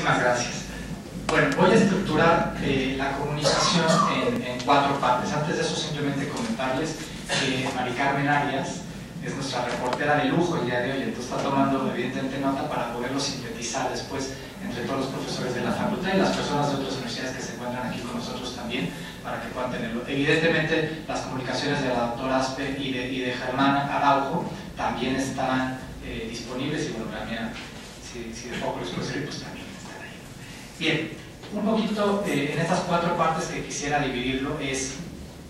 Muchísimas gracias. Bueno, voy a estructurar la comunicación en 4 partes. Antes de eso, simplemente comentarles que Mari Carmen Arias es nuestra reportera de lujo el día de hoy, entonces está tomando evidentemente nota para poderlo sintetizar después entre todos los profesores de la facultad y las personas de otras universidades que se encuentran aquí con nosotros también, para que puedan tenerlo. Evidentemente, las comunicaciones de la doctora Aspe y de Germán Araujo también están disponibles, y bueno, la mía, si de poco les puedo servir, pues también están ahí. Bien, un poquito en estas 4 partes que quisiera dividirlo es,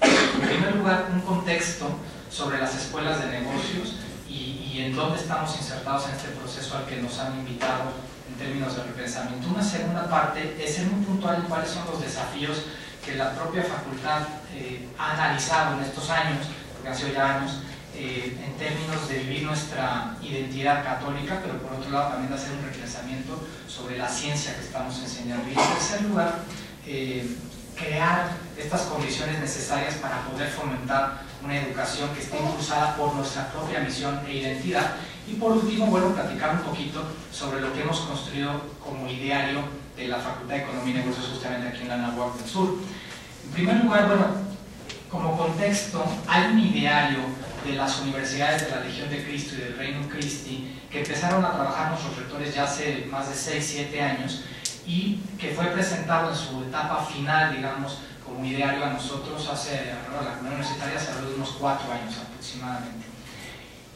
en primer lugar, un contexto sobre las escuelas de negocios y en dónde estamos insertados en este proceso al que nos han invitado en términos de repensamiento. Una segunda parte es ser muy puntual en cuáles son los desafíos que la propia facultad ha analizado en estos años, porque han sido ya años, en términos de vivir nuestra identidad católica, pero por otro lado también de hacer un repensamiento sobre la ciencia que estamos enseñando. Y en tercer lugar, crear estas condiciones necesarias para poder fomentar una educación que esté impulsada por nuestra propia misión e identidad. Y por último, bueno, platicar un poquito sobre lo que hemos construido como ideario de la Facultad de Economía y Negocios justamente aquí en la Anáhuac del Sur. En primer lugar, bueno, como contexto, hay un ideario de las universidades de la Legión de Cristo y del Reino Christi que empezaron a trabajar nuestros rectores ya hace más de 6-7 años y que fue presentado en su etapa final, digamos, como ideario a nosotros hace, a la comunidad universitaria, hace alrededor de unos 4 años aproximadamente.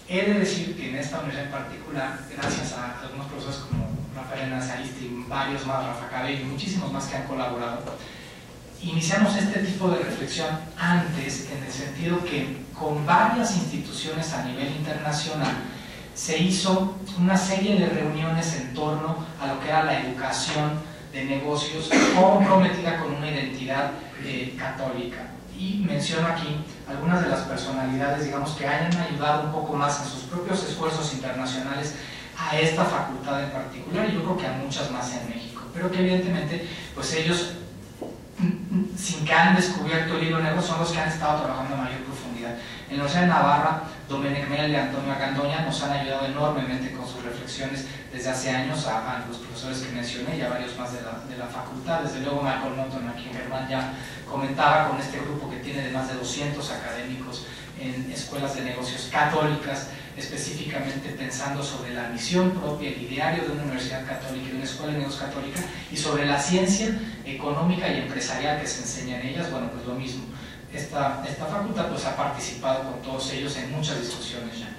He de decir que en esta universidad en particular, gracias a algunos profesores como Rafael Nazaristi y varios más, Rafa Cabello y muchísimos más que han colaborado, iniciamos este tipo de reflexión antes, en el sentido que con varias instituciones a nivel internacional se hizo una serie de reuniones en torno a lo que era la educación de negocios comprometida con una identidad católica. Y menciono aquí algunas de las personalidades, digamos, que hayan ayudado un poco más en sus propios esfuerzos internacionales a esta facultad en particular, y yo creo que a muchas más en México, pero que evidentemente, pues ellos, sin que han descubierto el hilo negro, son los que han estado trabajando a mayor profundidad. En la Universidad de Navarra, Domenech Mel y Antonio Agandoña nos han ayudado enormemente con sus reflexiones desde hace años a los profesores que mencioné y a varios más de la facultad. Desde luego Michael Norton, a quien Germán ya comentaba, con este grupo que tiene de más de 200 académicos en escuelas de negocios católicas, específicamente pensando sobre la misión propia, el ideario de una universidad católica y de una escuela de negocios católica, y sobre la ciencia económica y empresarial que se enseña en ellas. Bueno, pues lo mismo. Esta facultad pues ha participado con todos ellos en muchas discusiones ya.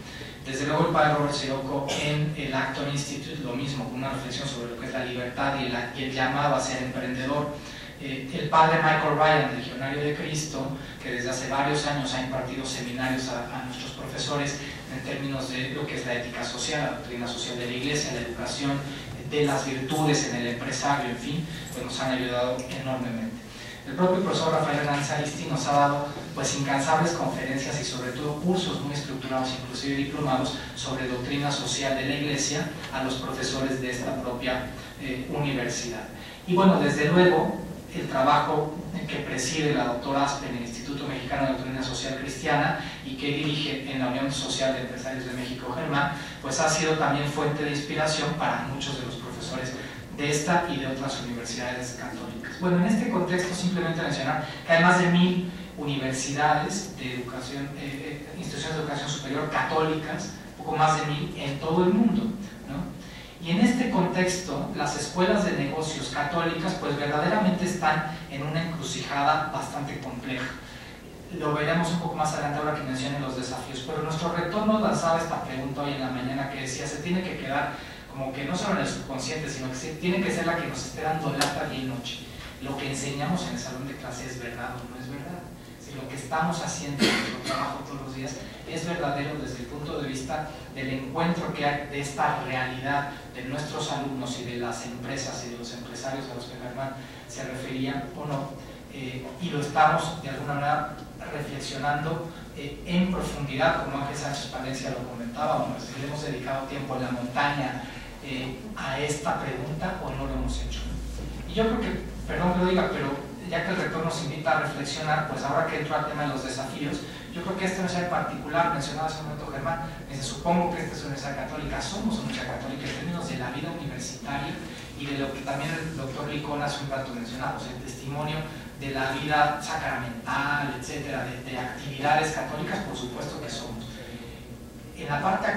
Desde luego el padre Robert Sirocco en el Acton Institute, lo mismo, con una reflexión sobre lo que es la libertad y el llamado a ser emprendedor. El padre Michael Ryan, legionario de Cristo, que desde hace varios años ha impartido seminarios a nuestros profesores en términos de lo que es la ética social, la doctrina social de la Iglesia, la educación de las virtudes en el empresario, en fin, pues nos han ayudado enormemente. El propio profesor Rafael Hernández Aristi nos ha dado pues incansables conferencias y sobre todo cursos muy estructurados, inclusive diplomados, sobre doctrina social de la Iglesia a los profesores de esta propia universidad. Y bueno, desde luego, el trabajo que preside la doctora Aspe en el Instituto Mexicano de Doctrina Social Cristiana y que dirige en la Unión Social de Empresarios de México, Germán, pues ha sido también fuente de inspiración para muchos de los profesores de esta y de otras universidades católicas. Bueno, en este contexto simplemente mencionar que hay más de 1000 universidades de educación, instituciones de educación superior católicas, poco más de 1000 en todo el mundo, ¿no? Y en este contexto, las escuelas de negocios católicas pues verdaderamente están en una encrucijada bastante compleja. Lo veremos un poco más adelante ahora que mencionen los desafíos, pero nuestro rector nos lanzaba esta pregunta hoy en la mañana que decía, se tiene que quedar como que no solo en el subconsciente, sino que tiene que ser la que nos esté dando lata día y noche. Lo que enseñamos en el salón de clase es verdad o no es verdad. Si lo que estamos haciendo en nuestro trabajo todos los días es verdadero desde el punto de vista del encuentro que hay de esta realidad de nuestros alumnos y de las empresas y de los empresarios a los que Germán se refería o no, y lo estamos de alguna manera reflexionando en profundidad, como Ángel Sánchez Palencia lo comentaba, o si le hemos dedicado tiempo en la montaña a esta pregunta o no lo hemos hecho. Y yo creo que, perdón que lo diga, pero ya que el rector nos invita a reflexionar, pues ahora que entra al tema de los desafíos, yo creo que esta universidad en particular, mencionaba hace un momento Germán, supongo que esta es una universidad católica, somos una universidad católica en términos de la vida universitaria y y de lo que también el doctor Licón hace un rato mencionaba, o sea, el testimonio de la vida sacramental, etcétera, de actividades católicas, por supuesto que somos. En la parte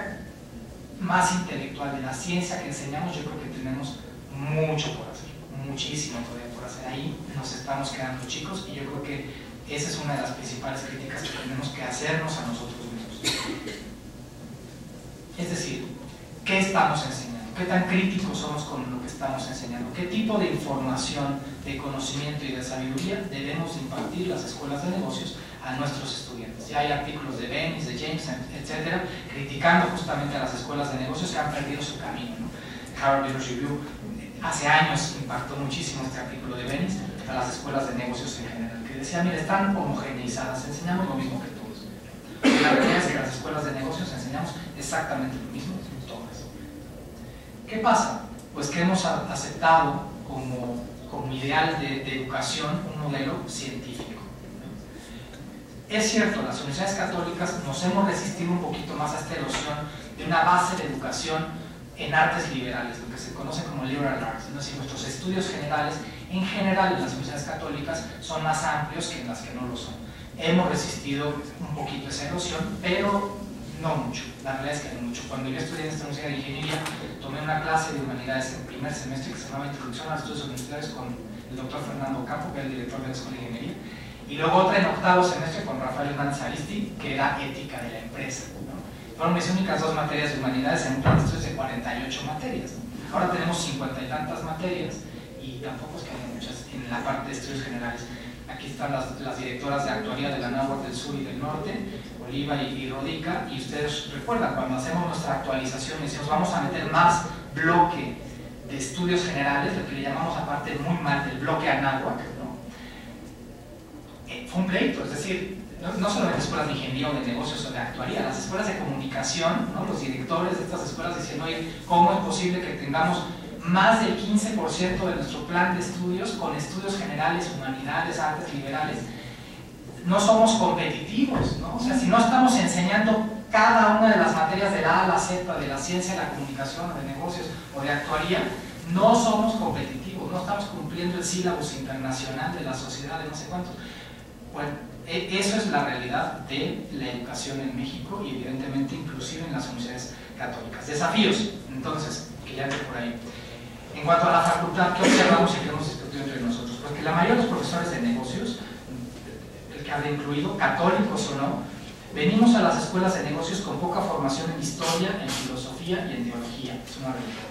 más intelectual de la ciencia que enseñamos, yo creo que tenemos mucho por hacer, muchísimo todavía por hacer. Ahí nos estamos quedando chicos y yo creo que esa es una de las principales críticas que tenemos que hacernos a nosotros mismos. Es decir, ¿qué estamos enseñando? ¿Qué tan críticos somos con lo que estamos enseñando? ¿Qué tipo de información, de conocimiento y de sabiduría debemos impartir las escuelas de negocios a nuestros estudiantes? Ya hay artículos de Bennis, de James, etcétera, criticando justamente a las escuelas de negocios que han perdido su camino, ¿no? Harvard Business Review hace años impactó muchísimo este artículo de Bennis a las escuelas de negocios en general, que decía, mire, están homogeneizadas, enseñamos lo mismo que todos. La realidad es que las escuelas de negocios enseñamos exactamente lo mismo todas. ¿Qué pasa? Pues que hemos aceptado como ideal de educación un modelo científico. Es cierto, las universidades católicas nos hemos resistido un poquito más a esta erosión de una base de educación en artes liberales, lo que se conoce como liberal arts, es decir, nuestros estudios generales, en general en las universidades católicas, son más amplios que en las que no lo son. Hemos resistido un poquito esa erosión, pero no mucho, la realidad es que no mucho. Cuando yo estudié en esta universidad de ingeniería, tomé una clase de humanidades en primer semestre que se llamaba Introducción a los Estudios Universitarios con el doctor Fernando Campo, que era el director de la Escuela de Ingeniería, y luego otra en octavo semestre con Rafael Hernández Aristi, que era Ética de la Empresa, ¿no? Fueron mis únicas 2 materias de humanidades en un plan de estudios de 48 materias, ¿no? Ahora tenemos 50 y tantas materias y tampoco es que haya muchas en la parte de estudios generales. Aquí están las directoras de actuaría de la NAHUAC del sur y del norte, Oliva y Rodica, y ustedes recuerdan cuando hacemos nuestra actualización y decimos vamos a meter más bloque de estudios generales, lo que le llamamos aparte muy mal del bloque ANAHUAC, ¿no? Fue un pleito, es decir, no solamente escuelas de ingeniería o de negocios o de actuaría, las escuelas de comunicación, ¿no? Los directores de estas escuelas diciendo, oye, ¿cómo es posible que tengamos más del 15% de nuestro plan de estudios con estudios generales, humanidades, artes liberales? No somos competitivos, ¿no? O sea, si no estamos enseñando cada una de las materias de la A a la Z, de la ciencia, de la comunicación, o de negocios o de actuaría, no somos competitivos, no estamos cumpliendo el sílabus internacional de la sociedad de no sé cuántos. Bueno, eso es la realidad de la educación en México y evidentemente inclusive en las universidades católicas. Desafíos, entonces, que ya ven por ahí. En cuanto a la facultad, ¿qué observamos y qué hemos discutido entre nosotros? Porque la mayoría de los profesores de negocios, el que había incluido, católicos o no, venimos a las escuelas de negocios con poca formación en historia, en filosofía y en teología. Es una realidad.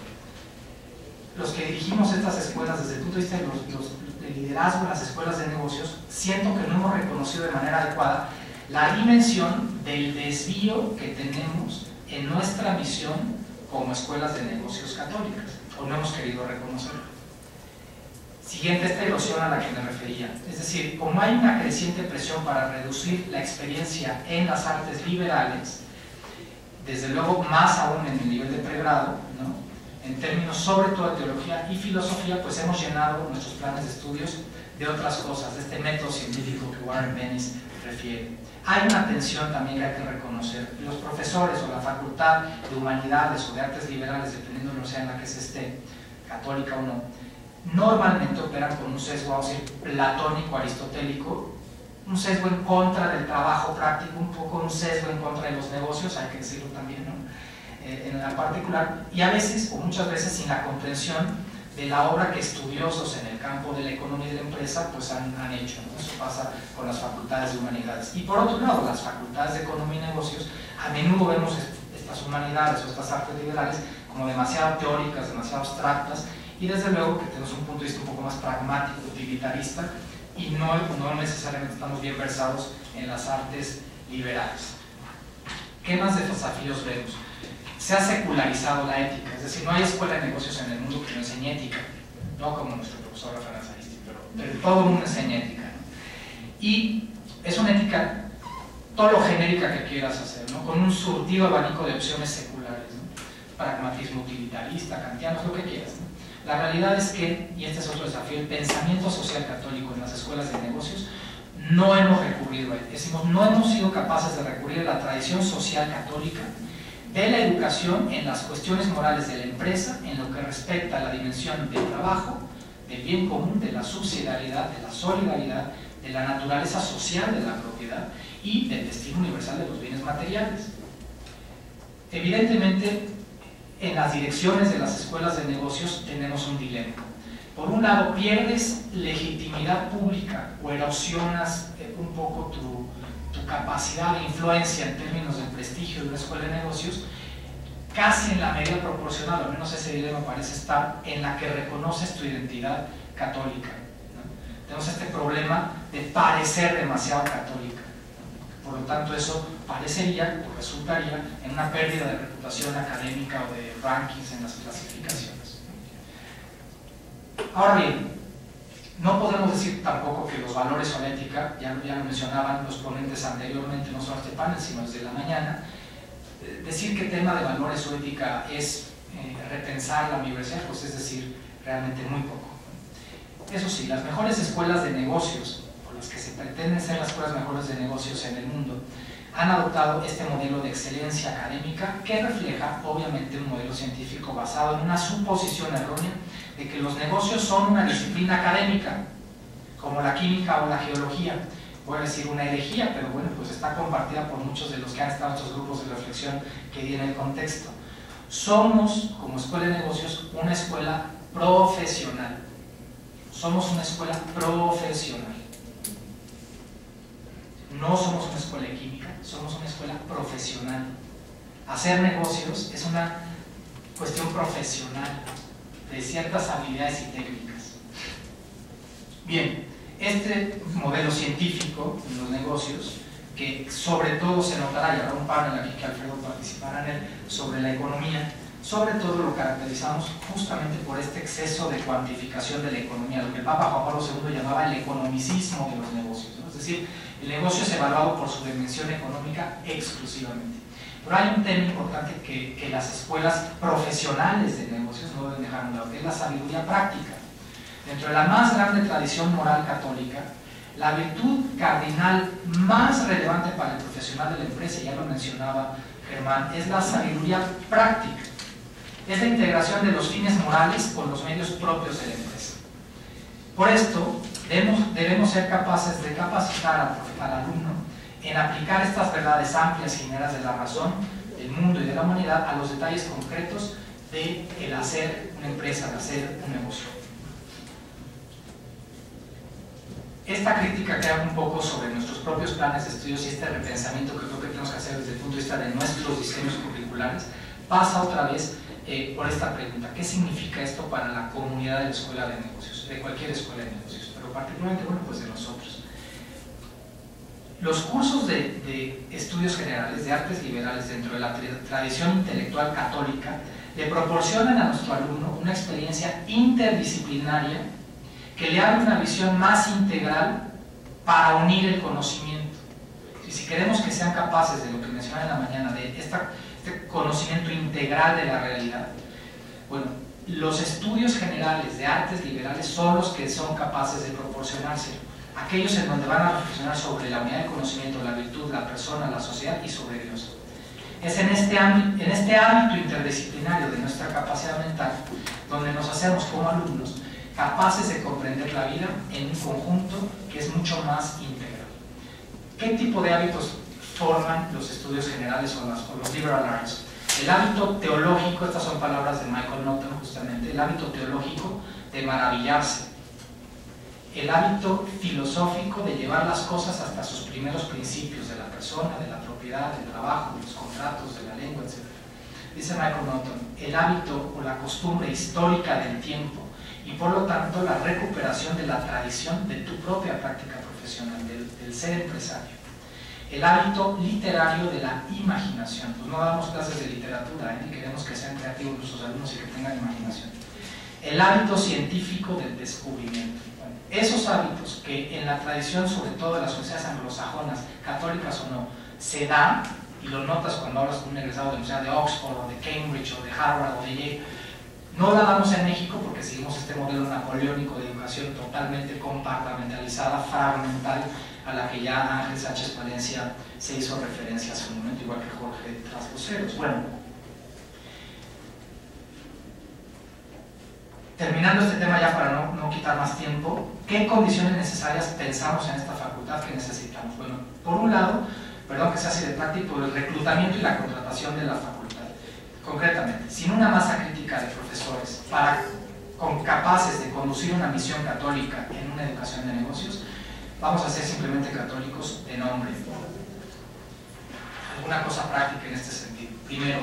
Los que dirigimos estas escuelas desde el punto de vista de liderazgo en las escuelas de negocios, siento que no hemos reconocido de manera adecuada la dimensión del desvío que tenemos en nuestra misión como escuelas de negocios católicas, o no hemos querido reconocerlo. Siguiente, esta erosión a la que me refería, es decir, como hay una creciente presión para reducir la experiencia en las artes liberales, desde luego más aún en el nivel de pregrado, ¿no? En términos sobre todo de teología y filosofía, pues hemos llenado nuestros planes de estudios de otras cosas, de este método científico que Warren Bennis refiere. Hay una tensión también que hay que reconocer. Los profesores o la facultad de humanidades o de artes liberales, dependiendo de la universidad en la que se esté, católica o no, normalmente operan con un sesgo, vamos a decir, platónico, aristotélico, un sesgo en contra del trabajo práctico, un poco un sesgo en contra de los negocios, hay que decirlo también, ¿no? En la particular, y a veces, o muchas veces, sin la comprensión de la obra que estudiosos en el campo de la economía y de la empresa pues han hecho, ¿no? Eso pasa con las facultades de humanidades. Y por otro lado, las facultades de economía y negocios, a menudo vemos estas humanidades o estas artes liberales como demasiado teóricas, demasiado abstractas, y desde luego que tenemos un punto de vista un poco más pragmático, utilitarista, y no necesariamente estamos bien versados en las artes liberales. ¿Qué más desafíos vemos? Se ha secularizado la ética, es decir, no hay escuela de negocios en el mundo que no enseñe ética, no como nuestro profesor Rafael Aristi, pero todo el mundo enseña ética, ¿no? Y es una ética todo lo genérica que quieras hacer, ¿no? Con un surtido abanico de opciones seculares, ¿no? Pragmatismo utilitarista, kantianos, lo que quieras, ¿no? La realidad es que, y este es otro desafío, el pensamiento social católico en las escuelas de negocios no hemos recurrido a él, decimos, no hemos sido capaces de recurrir a la tradición social católica de la educación en las cuestiones morales de la empresa, en lo que respecta a la dimensión del trabajo, del bien común, de la subsidiariedad, de la solidaridad, de la naturaleza social de la propiedad y del destino universal de los bienes materiales. Evidentemente, en las direcciones de las escuelas de negocios tenemos un dilema. Por un lado, pierdes legitimidad pública o erosionas un poco tu capacidad de influencia en términos del prestigio de una escuela de negocios, casi en la medida proporcional, al menos ese dilema parece estar, en la que reconoces tu identidad católica, ¿no? Tenemos este problema de parecer demasiado católica, ¿no? Por lo tanto, eso parecería o resultaría en una pérdida de reputación académica o de rankings en las clasificaciones. Ahora bien, no podemos decir tampoco que los valores o la ética, ya lo mencionaban los ponentes anteriormente, no solo este panel, sino desde la mañana, decir que el tema de valores o ética es repensar la universidad, pues es decir, realmente muy poco. Eso sí, las mejores escuelas de negocios, o las que se pretenden ser las escuelas mejores de negocios en el mundo, han adoptado este modelo de excelencia académica que refleja, obviamente, un modelo científico basado en una suposición errónea de que los negocios son una disciplina académica, como la química o la geología. Voy a decir una herejía, pero bueno, pues está compartida por muchos de los que han estado en estos grupos de reflexión que di en el contexto. Somos, como escuela de negocios, una escuela profesional. Somos una escuela profesional. No somos una escuela de química, somos una escuela profesional. Hacer negocios es una cuestión profesional de ciertas habilidades y técnicas. Bien, este modelo científico en los negocios, que sobre todo se notará, y habrá un panel aquí que Alfredo participará en él, sobre la economía, sobre todo lo caracterizamos justamente por este exceso de cuantificación de la economía, lo que el Papa Juan Pablo II llamaba el economicismo de los negocios, ¿no? Es decir, el negocio es evaluado por su dimensión económica exclusivamente. Pero hay un tema importante que las escuelas profesionales de negocios no deben dejar a un lado, que es la sabiduría práctica. Dentro de la más grande tradición moral católica, la virtud cardinal más relevante para el profesional de la empresa, ya lo mencionaba Germán, es la sabiduría práctica. Es la integración de los fines morales con los medios propios de la empresa. Por esto, debemos ser capaces de capacitar al alumno en aplicar estas verdades amplias y generales de la razón, del mundo y de la humanidad a los detalles concretos del hacer una empresa, de hacer un negocio. Esta crítica que hago un poco sobre nuestros propios planes de estudios y este repensamiento que creo que tenemos que hacer desde el punto de vista de nuestros diseños curriculares pasa otra vez por esta pregunta: ¿qué significa esto para la comunidad de la escuela de negocios, de cualquier escuela de negocios, pero particularmente, bueno, pues de nosotros? Los cursos de estudios generales, de artes liberales dentro de la tradición intelectual católica le proporcionan a nuestro alumno una experiencia interdisciplinaria que le abre una visión más integral para unir el conocimiento. Y si queremos que sean capaces de lo que mencionaba en la mañana, de este conocimiento integral de la realidad, bueno, los estudios generales de artes liberales son los que son capaces de proporcionárselo. Aquellos en donde van a reflexionar sobre la unidad del conocimiento, la virtud, la persona, la sociedad y sobre Dios. Es en este ámbito interdisciplinario de nuestra capacidad mental donde nos hacemos como alumnos capaces de comprender la vida en un conjunto que es mucho más integral. ¿Qué tipo de hábitos forman los estudios generales o los liberal arts? El hábito teológico, estas son palabras de Michael Norton justamente, el hábito teológico de maravillarse, el hábito filosófico de llevar las cosas hasta sus primeros principios, de la persona, de la propiedad, del trabajo, de los contratos, de la lengua, etc. Dice Michael Norton, el hábito o la costumbre histórica del tiempo y por lo tanto la recuperación de la tradición de tu propia práctica profesional, del ser empresario. El hábito literario de la imaginación, pues no damos clases de literatura, ni queremos que sean creativos nuestros alumnos y que tengan imaginación. El hábito científico del descubrimiento. Bueno, esos hábitos que en la tradición, sobre todo de las sociedades anglosajonas, católicas o no, se dan, y lo notas cuando hablas con un egresado de la Universidad de Oxford o de Cambridge o de Harvard o de Yale, no la damos en México porque seguimos este modelo napoleónico de educación totalmente compartimentalizada, fragmental, a la que ya Ángel Sánchez Valencia se hizo referencia hace un momento, igual que Jorge Trasloceros. Bueno, terminando este tema ya para no quitar más tiempo, ¿qué condiciones necesarias pensamos en esta facultad que necesitamos? Bueno, por un lado, perdón que sea así de práctico, el reclutamiento y la contratación de la facultad. Concretamente, sin una masa crítica de profesores capaces de conducir una misión católica en una educación de negocios, vamos a ser simplemente católicos de nombre. Alguna cosa práctica en este sentido. Primero,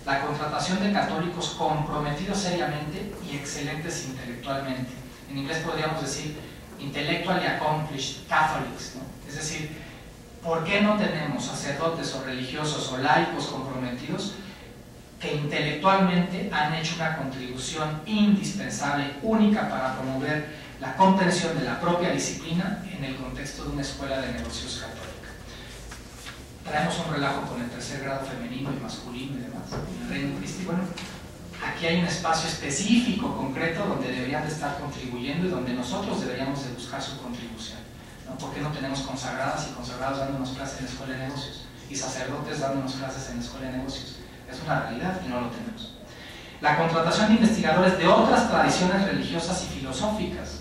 la contratación de católicos comprometidos seriamente y excelentes intelectualmente. En inglés podríamos decir intellectually accomplished Catholics, ¿no? Es decir, ¿por qué no tenemos sacerdotes o religiosos o laicos comprometidos que intelectualmente han hecho una contribución indispensable, única para promover la comprensión de la propia disciplina en el contexto de una escuela de negocios católica? Traemos un relajo con el tercer grado femenino y masculino y demás en el Reino Christi. Bueno, aquí hay un espacio específico, concreto, donde deberían de estar contribuyendo y donde nosotros deberíamos de buscar su contribución, ¿no? ¿Por qué no tenemos consagradas y consagrados dándonos clases en la escuela de negocios y sacerdotes dándonos clases en la escuela de negocios? Es una realidad y no lo tenemos. La contratación de investigadores de otras tradiciones religiosas y filosóficas,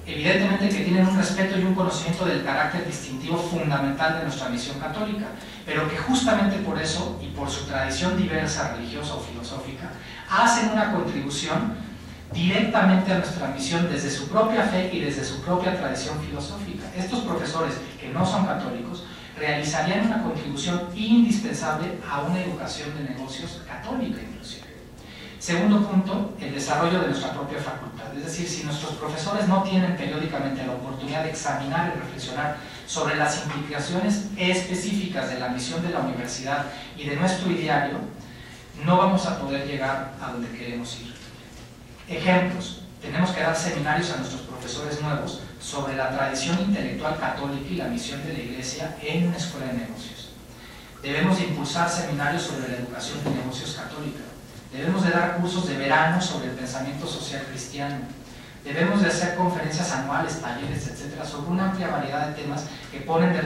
evidentemente que tienen un respeto y un conocimiento del carácter distintivo fundamental de nuestra misión católica, pero que justamente por eso y por su tradición diversa, religiosa o filosófica, hacen una contribución directamente a nuestra misión desde su propia fe y desde su propia tradición filosófica. Estos profesores que no son católicos realizarían una contribución indispensable a una educación de negocios católica inclusive. Segundo punto, el desarrollo de nuestra propia facultad. Es decir, si nuestros profesores no tienen periódicamente la oportunidad de examinar y reflexionar sobre las implicaciones específicas de la misión de la universidad y de nuestro ideario, no vamos a poder llegar a donde queremos ir. Ejemplos: tenemos que dar seminarios a nuestros profesores nuevos sobre la tradición intelectual católica y la misión de la Iglesia en una escuela de negocios. Debemos de impulsar seminarios sobre la educación de negocios católica. Debemos de dar cursos de verano sobre el pensamiento social cristiano. Debemos de hacer conferencias anuales, talleres, etcétera, sobre una amplia variedad de temas que ponen de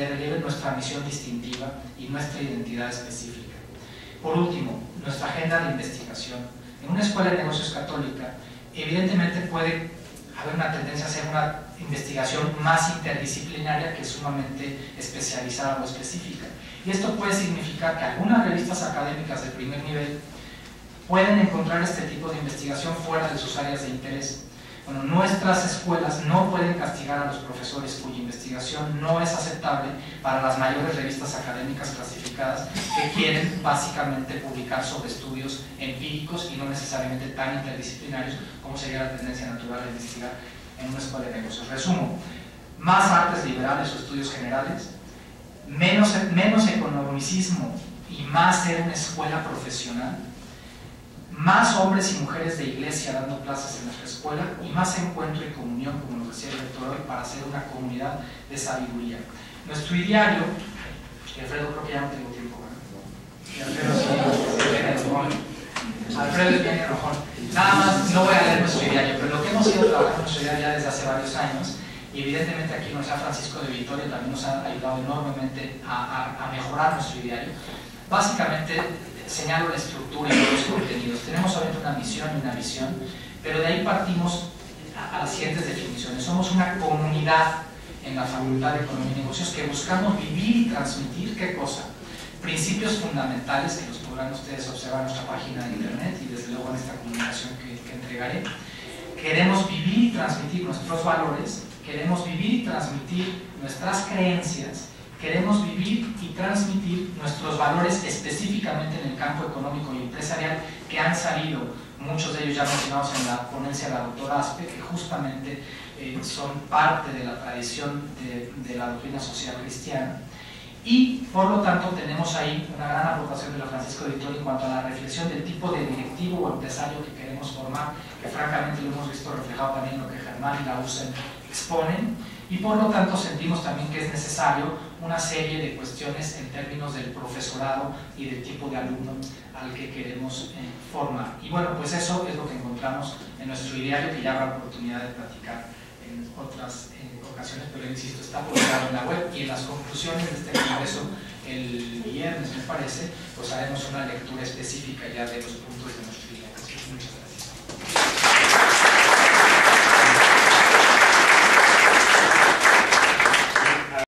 relieve nuestra misión distintiva y nuestra identidad específica. Por último, nuestra agenda de investigación. En una escuela de negocios católica, evidentemente puede haber una tendencia a hacer una investigación más interdisciplinaria que sumamente especializada o específica. Y esto puede significar que algunas revistas académicas de primer nivel pueden encontrar este tipo de investigación fuera de sus áreas de interés. Bueno, nuestras escuelas no pueden castigar a los profesores cuya investigación no es aceptable para las mayores revistas académicas clasificadas que quieren básicamente publicar sobre estudios empíricos y no necesariamente tan interdisciplinarios como sería la tendencia natural de investigar en una escuela de negocios. Resumo: más artes liberales o estudios generales, menos economicismo y más ser una escuela profesional, más hombres y mujeres de iglesia dando clases en nuestra escuela y más encuentro y comunión, como nos decía el rector hoy, para hacer una comunidad de sabiduría. Nuestro ideario, Alfredo, creo que ya no tengo tiempo, ¿eh? Alfredo es bien enojón. Nada más, no voy a leer nuestro ideario, pero lo que hemos ido trabajando en nuestro ideario ya desde hace varios años, y evidentemente aquí nuestra Francisco de Vitoria también nos ha ayudado enormemente a mejorar nuestro ideario. Básicamente señalo la estructura y los contenidos. Tenemos obviamente una misión y una visión, pero de ahí partimos a las siguientes definiciones. Somos una comunidad en la Facultad de Economía y Negocios que buscamos vivir y transmitir, ¿qué cosa? Principios fundamentales que los podrán ustedes observar en nuestra página de internet y desde luego en esta comunicación que entregaré. Queremos vivir y transmitir nuestros valores, queremos vivir y transmitir nuestras creencias, queremos vivir y transmitir nuestros valores específicamente en el campo económico y empresarial que han salido, muchos de ellos ya mencionados en la ponencia de la doctora Aspe, que justamente son parte de la tradición de la doctrina social cristiana. Y por lo tanto tenemos ahí una gran aportación de la Francisco de Vitoria en cuanto a la reflexión del tipo de directivo o empresario que queremos formar, que francamente lo hemos visto reflejado también en lo que Germán y la UCEN exponen, y por lo tanto sentimos también que es necesario una serie de cuestiones en términos del profesorado y del tipo de alumno al que queremos formar. Y bueno, pues eso es lo que encontramos en nuestro ideario, que ya habrá oportunidad de platicar en otras ocasiones, pero insisto, está publicado en la web, y en las conclusiones de este congreso el viernes, me parece, pues haremos una lectura específica ya de los puntos de